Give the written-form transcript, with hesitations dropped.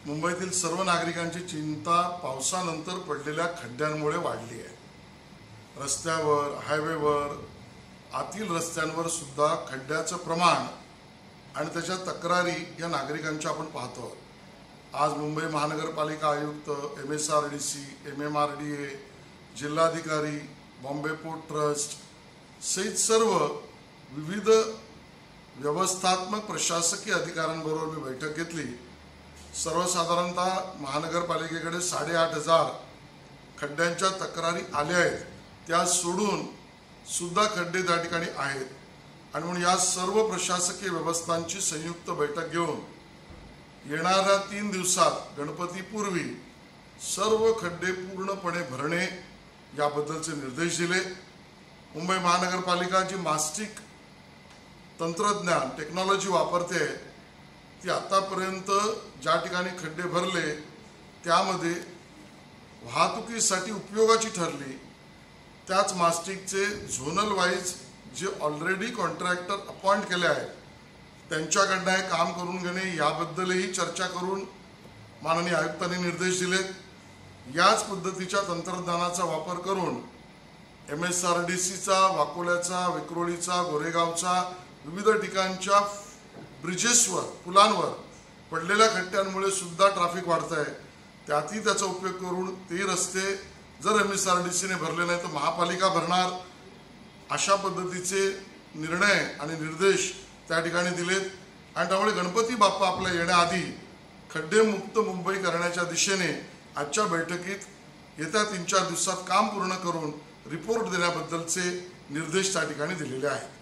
मुंबईतील सर्व नागरिकांची चिंता पावसानंतर पडलेल्या खड्ड्यांमुळे वाढली आहे। रस्त्यावर, हायवेवर, आतील रस्त्यांवर सुद्धा खड्ड्याचं प्रमाण आणि त्याच्या तक्रारी या नागरिकांच्या आपण पाहतो। आज मुंबई महानगरपालिका आयुक्त, MSRDC, MMRDA, जिल्हाधिकारी, बॉम्बे पोर्ट ट्रस्ट सहित सर्व विविध व्यवस्थात्मक प्रशासकीय अधिकाऱ्यांबरोबर मी बैठक घेतली। सर्वसाधारणतः महानगरपालिकेकडे 8,500 खड्ड्यांच्या तक्रारी आल्या आहेत, त्या सोडून सुद्धा खड्डे त्या ठिकाणी आहेत आणि म्हणून या सर्व प्रशासकीय व्यवस्थांची संयुक्त बैठक घेऊन येणाऱ्या 3 दिवसात गणपतीपूर्वी सर्व खड्डे पूर्णपणे भरणे याबद्दलचे निर्देश दिले। मुंबई महानगरपालिका जी मास्टिक तंत्रज्ञान टेक्नॉलॉजी वापरते ती आतापर्यंत ज्या ठिकाणी खड्डे भरले त्यामध्ये वाहतुकीसाठी उपयोगाची ठरली त्याच मास्टिकचे झोनल वाईज जे ऑलरेडी कॉन्ट्रॅक्टर अपॉइंट केले आहेत त्यांच्याकडनं हे काम करून घेणे याबद्दलही चर्चा करून माननीय आयुक्तांनी निर्देश दिलेत। याच पद्धतीच्या तंत्रज्ञानाचा वापर करून MSRDCचा, वाकोल्याचा, विक्रोळीचा, गोरेगावचा विविध ठिकाणच्या ब्रिजेसवर, पुलांवर पडलेल्या खड्ड्यांमुळे सुद्धा ट्रॅफिक वाढत आहे, त्यातही त्याचा उपयोग करून ते रस्ते जर MSRDCने भरले नाही तर महापालिका भरणार अशा पद्धतीचे निर्णय आणि निर्देश त्या ठिकाणी दिलेत। आणि त्यामुळे गणपती बाप्पा आपल्या येण्याआधी खड्डेमुक्त मुंबई करण्याच्या दिशेने आजच्या बैठकीत येत्या 3-4 दिवसात काम पूर्ण करून रिपोर्ट देण्याबद्दलचे निर्देश त्या ठिकाणी दिलेले आहेत।